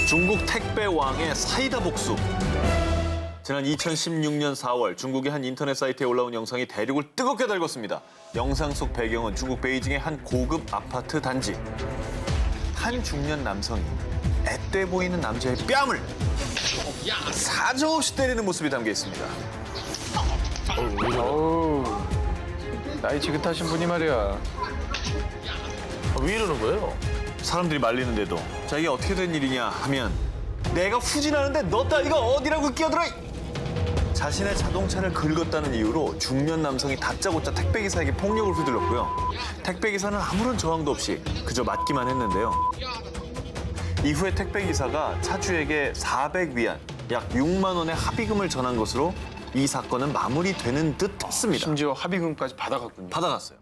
중국 택배 왕의 사이다 복수. 지난 2016년 4월 중국의 한 인터넷 사이트에 올라온 영상이 대륙을 뜨겁게 달궜습니다. 영상 속 배경은 중국 베이징의 한 고급 아파트 단지. 한 중년 남성이 앳돼 보이는 남자의 뺨을 사정없이 때리는 모습이 담겨 있습니다. 어우, 나이 지긋하신 분이 말이야. 왜 이러는 거예요? 사람들이 말리는데도 자 이게 어떻게 된 일이냐 하면 내가 후진하는데 너 따위가 어디라고 끼어들어! 자신의 자동차를 긁었다는 이유로 중년 남성이 다짜고짜 택배기사에게 폭력을 휘둘렀고요. 택배기사는 아무런 저항도 없이 그저 맞기만 했는데요. 이후에 택배기사가 차주에게 400위안, 약 6만 원의 합의금을 전한 것으로 이 사건은 마무리되는 듯 했습니다. 심지어 합의금까지 받아갔군요. 받아갔어요.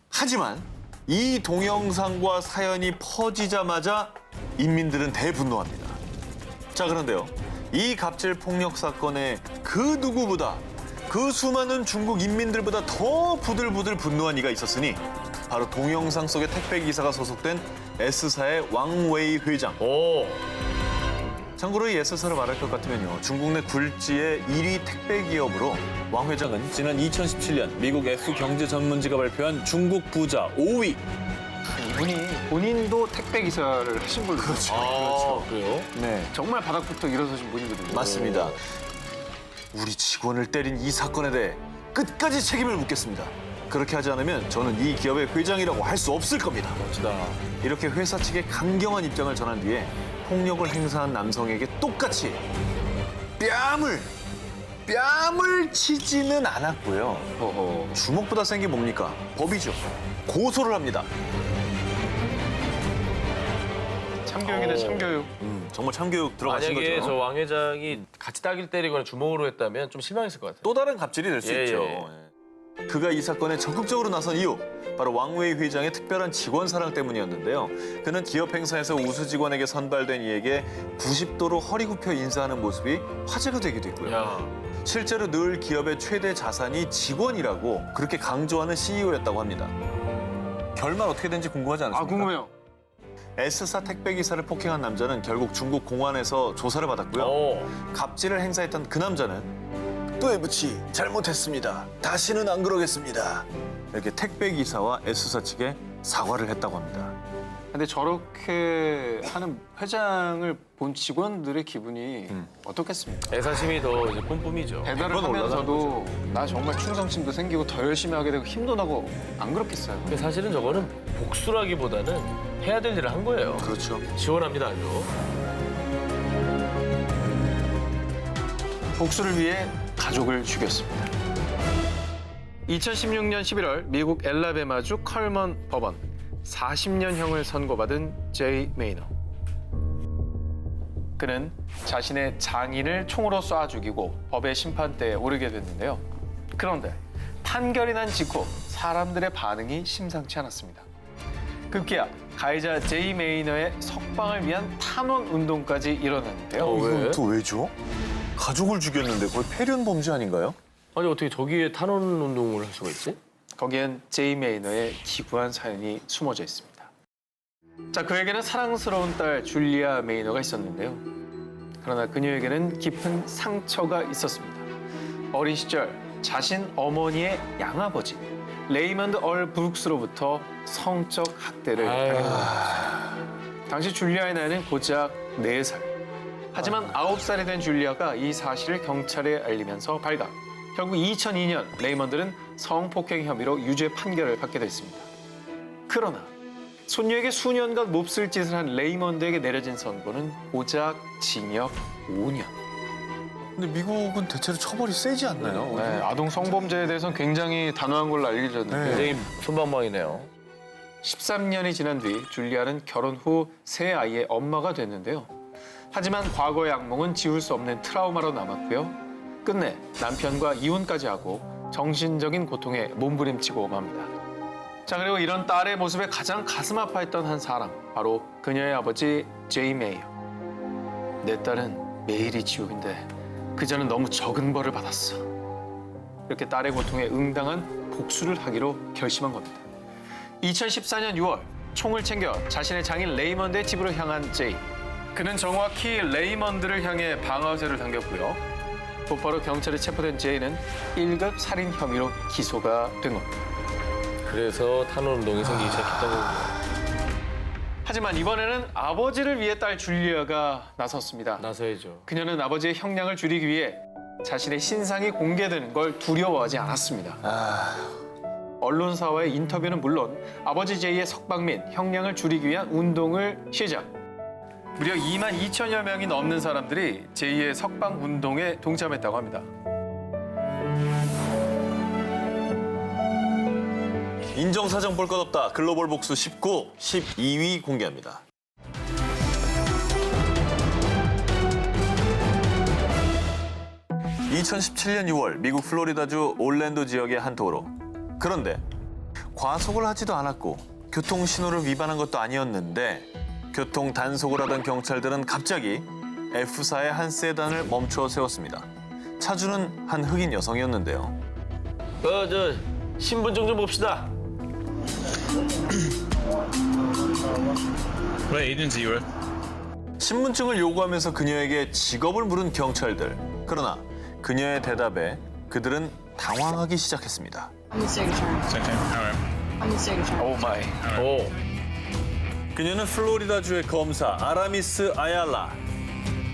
하지만 이 동영상과 사연이 퍼지자마자 인민들은 대분노합니다. 자, 그런데요. 이 갑질 폭력 사건에 그 누구보다 그 수많은 중국 인민들보다 더 부들부들 분노한 이가 있었으니 바로 동영상 속의 택배기사가 소속된 S사의 왕웨이 회장. 오. 참고로 이 S사를 말할 것 같으면요. 중국 내 굴지의 1위 택배 기업으로 왕 회장은 지난 2017년 미국 F 경제 전문지가 발표한 중국 부자 5위. 이분이 본인도 택배 기사를 하신 걸로. 그렇죠. 그래요? 네, 정말 바닥부터 일어서신 분이거든요. 맞습니다. 우리 직원을 때린 이 사건에 대해 끝까지 책임을 묻겠습니다. 그렇게 하지 않으면 저는 이 기업의 회장이라고 할 수 없을 겁니다. 멋지다. 이렇게 회사 측에 강경한 입장을 전한 뒤에 폭력을 행사한 남성에게 똑같이 뺨을 치지는 않았고요. 어허. 주먹보다 센 게 뭡니까? 법이죠. 고소를 합니다. 참교육이네, 참교육. 정말 참교육 들어가신 만약에 거죠. 저 왕 회장이 같이 따기를 때리거나 주먹으로 했다면 좀 실망했을 것 같아요. 또 다른 갑질이 될 수 예, 있죠. 예. 그가 이 사건에 적극적으로 나선 이유, 바로 왕웨이 회장의 특별한 직원 사랑 때문이었는데요. 그는 기업 행사에서 우수 직원에게 선발된 이에게 90도로 허리 굽혀 인사하는 모습이 화제가 되기도 했고요. 야. 실제로 늘 기업의 최대 자산이 직원이라고 그렇게 강조하는 CEO였다고 합니다. 결말 어떻게 된지 궁금하지 않습니까? 아, 궁금해요. S사 택배기사를 폭행한 남자는 결국 중국 공안에서 조사를 받았고요. 오. 갑질을 행사했던 그 남자는 또해부치 잘못했습니다. 다시는 안 그러겠습니다. 이렇게 택배기사와 S사 측에 사과를 했다고 합니다. 근데 저렇게 하는 회장을 본 직원들의 기분이 어떻겠습니까? 애사심이 더 이제 뿜뿜이죠. 배달을 그건 하면서도 나 정말 충성심도 생기고 더 열심히 하게 되고 힘도 나고 안 그렇겠어요? 근데 사실은 저거는 복수라기보다는 해야 될 일을 한 거예요. 그렇죠. 시원합니다, 아주. 복수를 위해 가족을 죽였습니다. 2016년 11월 미국 엘라베마주 컬먼 법원 40년형을 선고받은 제이 메이너. 그는 자신의 장인을 총으로 쏴 죽이고 법의 심판대에 오르게 됐는데요. 그런데 판결이 난 직후 사람들의 반응이 심상치 않았습니다. 급기야 가해자 제이 메이너의 석방을 위한 탄원 운동까지 일어났는데요. 왜? 이건 또 왜죠? 가족을 죽였는데 거의 폐륜 범죄 아닌가요? 아니 어떻게 저기에 탄원 운동을 할 수가 있지? 거기엔 제이 메이너의 기구한 사연이 숨어져 있습니다. 자, 그에게는 사랑스러운 딸 줄리아 메이너가 있었는데요. 그러나 그녀에게는 깊은 상처가 있었습니다. 어린 시절 자신 어머니의 양아버지 레이먼드 얼 브룩스로부터 성적 학대를 당했습니다. 당시 줄리아의 나이는 고작 4살. 하지만 9살이 된 줄리아가 이 사실을 경찰에 알리면서 발각. 결국 2002년 레이먼드는 성폭행 혐의로 유죄 판결을 받게 됐습니다. 그러나 손녀에게 수년간 몹쓸 짓을 한 레이먼드에게 내려진 선고는 고작 징역 5년. 근데 미국은 대체로 처벌이 세지 않나요? 네, 아동 성범죄에 대해서는 굉장히 단호한 걸로 알려졌는데 굉장히 손방망이네요. 13년이 지난 뒤 줄리아는 결혼 후 세 아이의 엄마가 됐는데요. 하지만 과거의 악몽은 지울 수 없는 트라우마로 남았고요. 끝내 남편과 이혼까지 하고 정신적인 고통에 몸부림치고 맙니다. 자, 그리고 이런 딸의 모습에 가장 가슴 아파했던 한 사람, 바로 그녀의 아버지 제이 메이어. 내 딸은 매일이 지옥인데 그자는 너무 적은 벌을 받았어. 이렇게 딸의 고통에 응당한 복수를 하기로 결심한 겁니다. 2014년 6월 총을 챙겨 자신의 장인 레이먼드의 집으로 향한 제이. 그는 정확히 레이먼드를 향해 방아쇠를 당겼고요. 곧바로 경찰에 체포된 제이는 1급 살인 혐의로 기소가 된 겁니다. 그래서 탄원운동이 생기기 시작했던 거군요. 하지만 이번에는 아버지를 위해 딸 줄리아가 나섰습니다. 나서야죠. 그녀는 아버지의 형량을 줄이기 위해 자신의 신상이 공개되는 걸 두려워하지 않았습니다. 언론사와의 인터뷰는 물론 아버지 제이의 석방 및 형량을 줄이기 위한 운동을 시작. 무려 2만 2천여 명이 넘는 사람들이 제이의 석방 운동에 동참했다고 합니다. 인정사정 볼 것 없다. 글로벌 복수 19, 12위 공개합니다. (2017년 6월) 미국 플로리다주 올랜도 지역의 한 도로. 그런데 과속을 하지도 않았고 교통 신호를 위반한 것도 아니었는데 교통 단속을 하던 경찰들은 갑자기 F사의 한 세단을 멈춰 세웠습니다. 차주는 한 흑인 여성이었는데요. 저 신분증 좀 봅시다. What agency you with? 신분증을 요구하면서 그녀에게 직업을 물은 경찰들. 그러나 그녀의 대답에 그들은 당황하기 시작했습니다. I'm the signature. Second. Alright. I'm the signature. 오 마이. 오. 그녀는 플로리다주의 검사 아라미스 아얄라.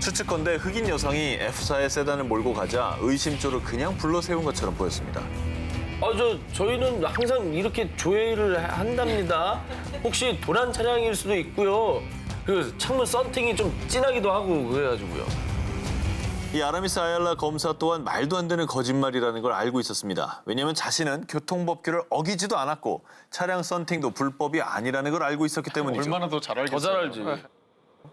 추측컨대 흑인 여성이 F사의 세단을 몰고 가자 의심조로 그냥 불러 세운 것처럼 보였습니다. 저희는 항상 이렇게 조회를 한답니다. 혹시 도난 차량일 수도 있고요. 그 창문 썬팅이 좀 진하기도 하고 그래가지고요. 이 아라미스 아얄라 검사 또한 말도 안 되는 거짓말이라는 걸 알고 있었습니다. 왜냐하면 자신은 교통법규를 어기지도 않았고 차량 썬팅도 불법이 아니라는 걸 알고 있었기 때문이죠. 얼마나 더 잘 알겠어요. 더 잘 알지.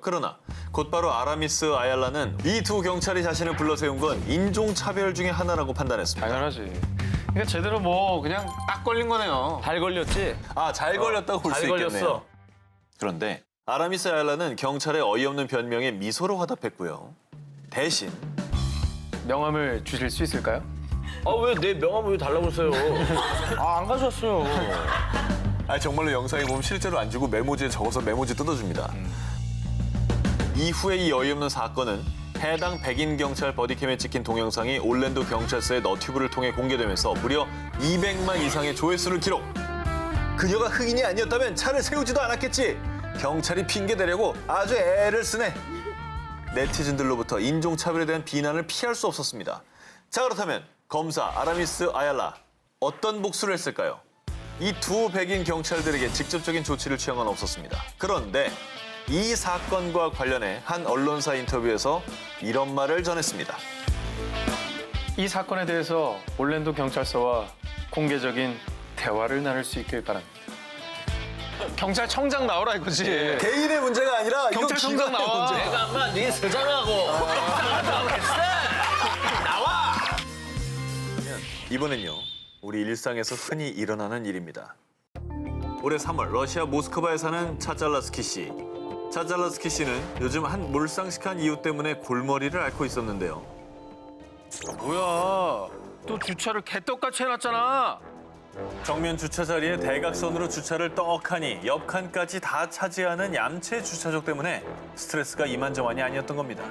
그러나 곧바로 아라미스 아얄라는 이 두 경찰이 자신을 불러 세운 건 인종차별 중에 하나라고 판단했습니다. 당연하지. 그러니까 제대로 그냥 딱 걸린 거네요. 잘 걸렸지? 잘 걸렸다고 볼 수 잘 있겠네요. 걸렸어. 그런데 아라미스 아얄라는 경찰의 어이없는 변명에 미소로 화답했고요. 대신 명함을 주실 수 있을까요? 왜 내 명함을 왜 달라고 했어요? 안 가져왔어요. 정말로 영상에 보면 실제로 안 주고 메모지에 적어서 메모지 뜯어줍니다. 이후에 이 어이없는 사건은 해당 백인 경찰 버디캠에 찍힌 동영상이 올랜도 경찰서의 너튜브를 통해 공개되면서 무려 200만 이상의 조회수를 기록. 그녀가 흑인이 아니었다면 차를 세우지도 않았겠지. 경찰이 핑계대려고 아주 애를 쓰네. 네티즌들로부터 인종차별에 대한 비난을 피할 수 없었습니다. 자, 그렇다면 검사 아라미스 아얄라 어떤 복수를 했을까요? 이 두 백인 경찰들에게 직접적인 조치를 취한 건 없었습니다. 그런데 이 사건과 관련해 한 언론사 인터뷰에서 이런 말을 전했습니다. 이 사건에 대해서 올랜도 경찰서와 공개적인 대화를 나눌 수 있길 바랍니다. 경찰청장 나오라 이거지. 개인의 문제가 아니라 이건 경찰청장 기관의 나와. 문제야. 내가 아마 네 서장하고 나오겠어. 나와. 이번엔요, 우리 일상에서 흔히 일어나는 일입니다. 올해 3월 러시아 모스크바에 사는 차잘라스키 씨. 차잘라스키 씨는 요즘 한 몰상식한 이유 때문에 골머리를 앓고 있었는데요. 뭐야? 또 주차를 개떡같이 해놨잖아. 정면 주차 자리에 대각선으로 주차를 떡하니 옆 칸까지 다 차지하는 얌체 주차적 때문에 스트레스가 이만저만이 아니었던 겁니다.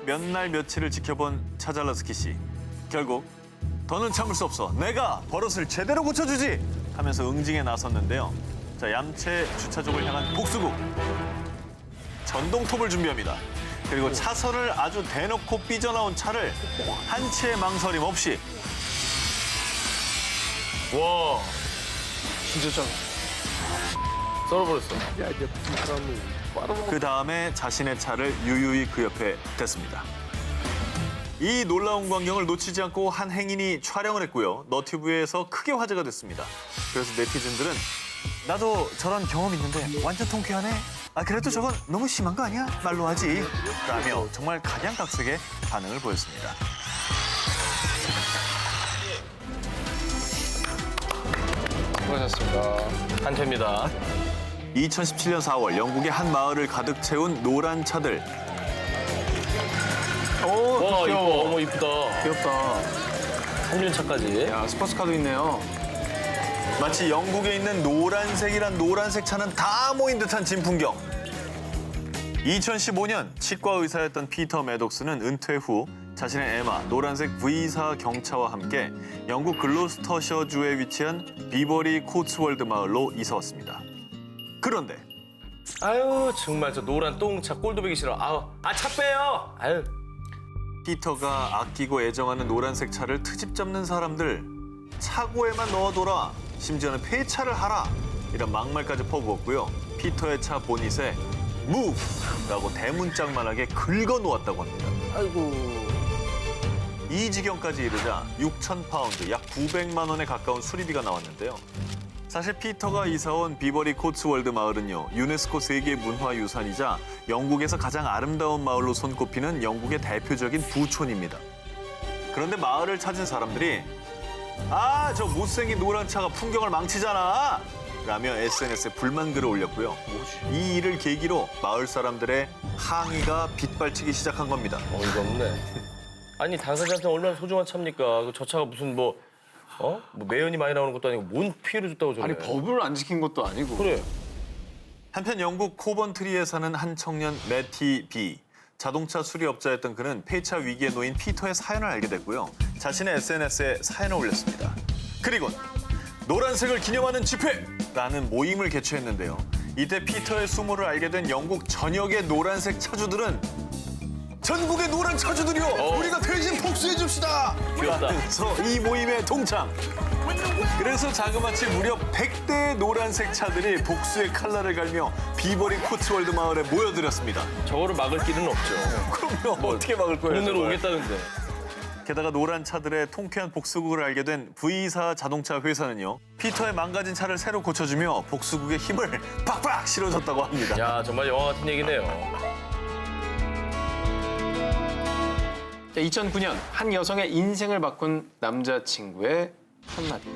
몇 날 며칠을 지켜본 차잘라스키 씨. 결국 더는 참을 수 없어. 내가 버릇을 제대로 고쳐주지! 하면서 응징에 나섰는데요. 자, 얌체 주차족을 향한 복수국. 전동톱을 준비합니다. 그리고 차선을 아주 대놓고 삐져나온 차를 한 치의 망설임 없이 와, 진짜 좀. 썰어버렸어. 그 다음에 자신의 차를 유유히 그 옆에 댔습니다. 이 놀라운 광경을 놓치지 않고 한 행인이 촬영을 했고요. 너튜브에서 크게 화제가 됐습니다. 그래서 네티즌들은 나도 저런 경험 있는데 완전 통쾌하네. 그래도 저건 너무 심한 거 아니야? 말로 하지. 라며 정말 각양각색의 반응을 보였습니다. 수고하셨습니다. 한태입니다. 2017년 4월 영국의 한 마을을 가득 채운 노란 차들. 오, 와, 이뻐. 귀여워. 어머, 이쁘다. 귀엽다. 성륜차까지. 야, 스포츠카도 있네요. 마치 영국에 있는 노란색이란 노란색 차는 다 모인 듯한 진풍경. 2015년 치과 의사였던 피터 매독스는 은퇴 후 자신의 에마 노란색 V사 경차와 함께 영국 글로스터셔주에 위치한 비버리 코츠월드 마을로 이사 왔습니다. 그런데 아유 정말 저 노란 똥차 꼴도 보기 싫어. 차 빼요. 아유. 피터가 아끼고 애정하는 노란색 차를 트집 잡는 사람들, 차고에만 넣어둬라, 심지어는 폐차를 하라, 이런 막말까지 퍼부었고요. 피터의 차 보닛에 MOVE라고 대문짝만하게 긁어놓았다고 합니다. 아이고. 이 지경까지 이르자 6,000파운드, 약 900만 원에 가까운 수리비가 나왔는데요. 사실 피터가 이사온 비버리 코츠월드 마을은요, 유네스코 세계 문화유산이자 영국에서 가장 아름다운 마을로 손꼽히는 영국의 대표적인 부촌입니다. 그런데 마을을 찾은 사람들이 저 못생긴 노란 차가 풍경을 망치잖아! 라며 SNS에 불만글을 올렸고요. 이 일을 계기로 마을 사람들의 항의가 빗발치기 시작한 겁니다. 어이가 없네. 아니 당사자한테 얼마나 소중한 차입니까? 저 차가 무슨 뭐 매연이 많이 나오는 것도 아니고 뭔 피해를 줬다고 저래. 아니 법을 안 지킨 것도 아니고. 그래. 한편 영국 코번트리에 사는 한 청년 매티 B. 자동차 수리업자였던 그는 폐차 위기에 놓인 피터의 사연을 알게 됐고요. 자신의 SNS에 사연을 올렸습니다. 그리고 노란색을 기념하는 집회라는 모임을 개최했는데요. 이때 피터의 수모를 알게 된 영국 전역의 노란색 차주들은 전국의 노란 차주들이요! 우리가 대신 복수해 줍시다! 귀엽다. 라면서 이 모임에 동참. 그래서 자그마치 무려 100대의 노란색 차들이 복수의 칼날을 갈며 비버리 코츠월드 마을에 모여들었습니다. 저거를 막을 길은 없죠. 그럼요, 어떻게 막을 거예요? 돈으로 저걸? 오겠다는데. 게다가 노란 차들의 통쾌한 복수국을 알게 된 V사 자동차 회사는요. 피터의 망가진 차를 새로 고쳐주며 복수국의 힘을 팍팍 실어줬다고 합니다. 야 정말 영화 같은 얘기네요. 2009년 한 여성의 인생을 바꾼 남자친구의 한마디.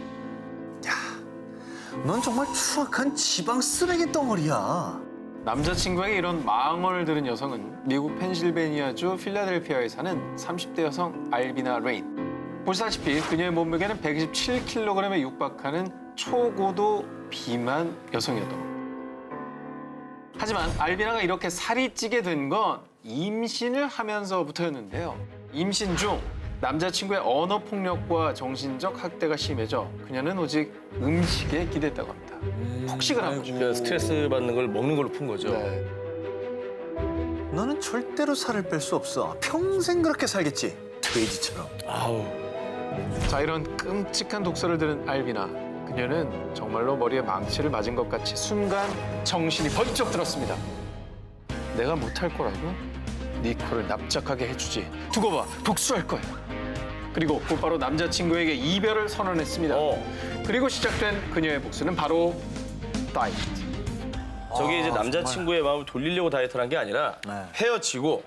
넌 정말 추악한 지방 쓰레기 덩어리야. 남자친구에게 이런 망언을 들은 여성은 미국 펜실베니아주 필라델피아에 사는 30대 여성 알비나 레인. 보시다시피 그녀의 몸무게는 127kg에 육박하는 초고도 비만 여성이었던 겁니다. 하지만 알비나가 이렇게 살이 찌게 된 건 임신을 하면서부터였는데요. 임신 중 남자친구의 언어 폭력과 정신적 학대가 심해져 그녀는 오직 음식에 기댔다고 합니다. 폭식을 한 거죠. 그러니까 스트레스 받는 걸 먹는 걸로 푼 거죠. 네. 너는 절대로 살을 뺄 수 없어. 평생 그렇게 살겠지. 돼지처럼. 아우. 자, 이런 끔찍한 독설을 들은 알비나. 그녀는 정말로 머리에 망치를 맞은 것 같이 순간 정신이 번쩍 들었습니다. 내가 못할 거라고? 네 코를 납작하게 해주지. 두고 봐, 복수할 거야. 그리고 곧바로 남자친구에게 이별을 선언했습니다. 그리고 시작된 그녀의 복수는 바로 다이어트. 저게 이제 남자친구의 마음을 돌리려고 다이어트를 한 게 아니라 헤어지고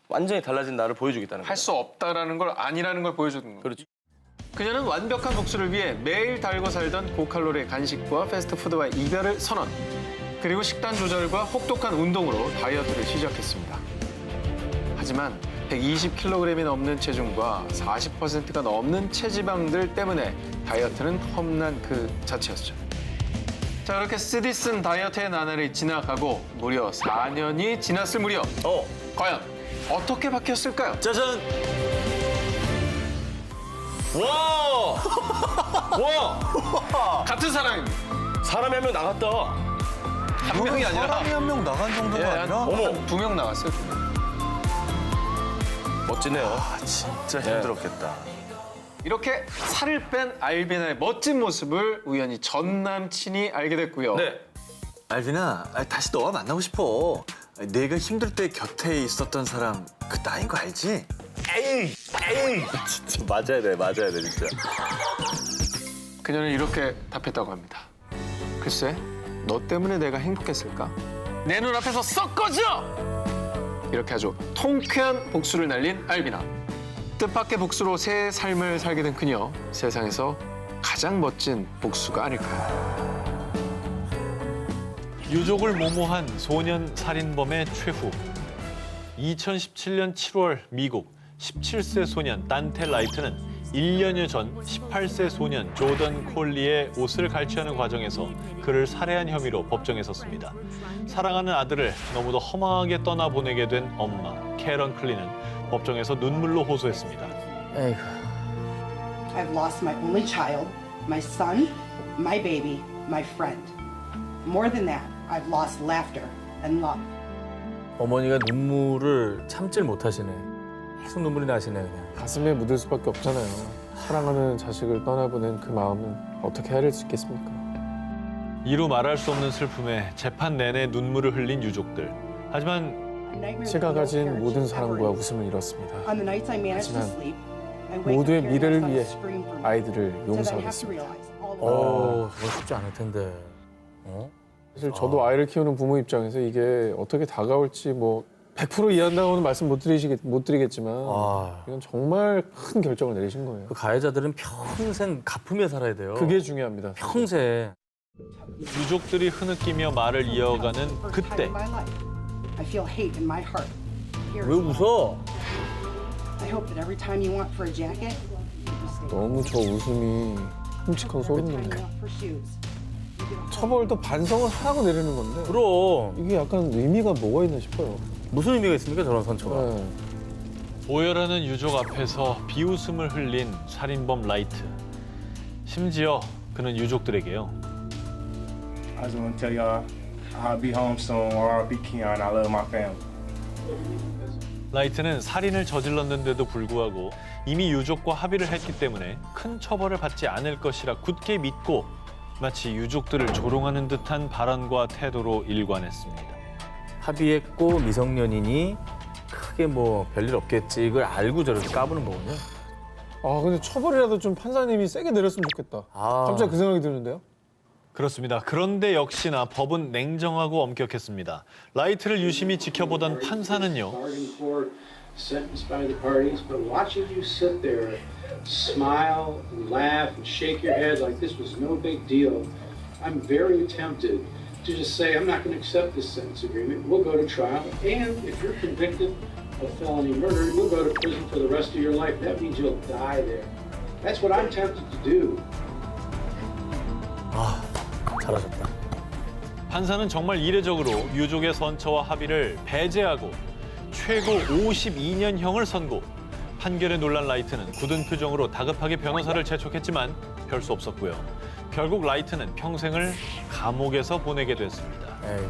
완전히 달라진 나를 보여주겠다는 거예요. 할 수 없다라는 걸 아니라는 걸 보여주는 거예요. 그렇죠. 그녀는 완벽한 복수를 위해 매일 달고 살던 고칼로리 간식과 패스트푸드와의 이별을 선언. 그리고 식단 조절과 혹독한 운동으로 다이어트를 시작했습니다. 하지만 120kg이 넘는 체중과 40%가 넘는 체지방들 때문에 다이어트는 험난 그 자체였죠. 자, 그렇게 쓰디쓴 다이어트의 나날이 지나가고 무려 4년이 지났을 무렵 과연 어떻게 바뀌었을까요? 짜잔! 와! 와! 같은 사람입니다. 사람이 한 명 나갔다. 한 명이 아니라 사람이 한 명 나간 정도가 아니라 어머. 2명 나갔어요. 2명. 멋지네요. 진짜 힘들었겠다. 이렇게 살을 뺀 알비나의 멋진 모습을 우연히 전 남친이 알게 됐고요. 네. 알비나, 다시 너와 만나고 싶어. 내가 힘들 때 곁에 있었던 사람 그 나인 거 알지? 에이! 진짜 맞아야 돼 진짜. 그녀는 이렇게 답했다고 합니다. 글쎄, 너 때문에 내가 행복했을까? 내 눈앞에서 썩 꺼져! 이렇게 아주 통쾌한 복수를 날린 알비나. 뜻밖의 복수로 새 삶을 살게 된 그녀. 세상에서 가장 멋진 복수가 아닐까요? 유족을 모모한 소년 살인범의 최후. 2017년 7월 미국 17세 소년 단테 라이트는 1년여 전 18세 소년 조던 콜리의 옷을 갈취하는 과정에서 그를 살해한 혐의로 법정에 섰습니다. 사랑하는 아들을 너무도 허망하게 떠나보내게 된 엄마 캐런 클리는 법정에서 눈물로 호소했습니다. 에이구. I've lost my only child, my son, my baby, my friend. More than that, I've lost laughter and love. 어머니가 눈물을 참질 못하시네. 계속 눈물이 나시네 그냥. 가슴에 묻을 수밖에 없잖아요. 사랑하는 자식을 떠나보낸 그 마음은 어떻게 헤아릴 수 있겠습니까? 이루 말할 수 없는 슬픔에 재판 내내 눈물을 흘린 유족들. 하지만 제가 가진 모든 사랑과 웃음을 잃었습니다. On the nights I managed to 하지만 sleep, I wake 모두의 up hearing 미래를 my son 위해 scream for me. 아이들을 Says I have to 용서하겠습니다. realize all the 그거 쉽지 않을 텐데. 어? 사실 저도 아이를 키우는 부모 입장에서 이게 어떻게 다가올지 뭐 100% 이해한다고는 말씀 못 드리겠지만 아, 이건 정말 큰 결정을 내리신 거예요. 그 가해자들은 평생 가품에 살아야 돼요. 그게 중요합니다. 평생. 유족들이 흐느끼며 말을 이어가는 first time 그때 in my life. I feel hate in my heart. Here 왜 is 웃어? I hope that every time you want for a jacket, you stay. 너무 저 웃음이 끔찍하고 소름 Every time 돋네요. you want for shoes, you get a 처벌도 반성을 하라고 내리는 건데 그럼 이게 약간 의미가 뭐가 있나 싶어요. 무슨 의미가 있습니까 저런 선처가? 네. 오열하는 유족 앞에서 비웃음을 흘린 살인범 라이트. 심지어 그는 유족들에게요. I just want to tell y'all, I'll be home soon, or I'll be Keon. I love my family. 라이트는 살인을 저질렀는데도 불구하고 이미 유족과 합의를 했기 때문에 큰 처벌을 받지 않을 것이라 굳게 믿고 마치 유족들을 조롱하는 듯한 발언과 태도로 일관했습니다. 합의했고 미성년이니 크게 뭐 별일 없겠지 이걸 알고 저렇게 까부는 거군요. 아 근데 처벌이라도 좀 판사님이 세게 내렸으면 좋겠다. 아. 갑자기 그 생각이 드는데요. 그렇습니다. 그런데 역시나 법은 냉정하고 엄격했습니다. 라이트를 유심히 지켜보던 판사는요. bargained for, sentenced by the parties, but watching you sit there, smile and laugh and shake your head like this was no big deal, I'm very tempted to just say, I'm not going to accept this sentence agreement. We'll go to trial, and if you're convicted of felony murder, you'll go to prison for the rest of your life. That means you'll die there. That's what I'm tempted to do. 잘하셨다. 판사는 정말 이례적으로 유족의 선처와 합의를 배제하고 최고 52년형을 선고. 판결에 놀란 라이트는 굳은 표정으로 다급하게 변호사를 재촉했지만 별 수 없었고요. 결국 라이트는 평생을 감옥에서 보내게 됐습니다. 에이구.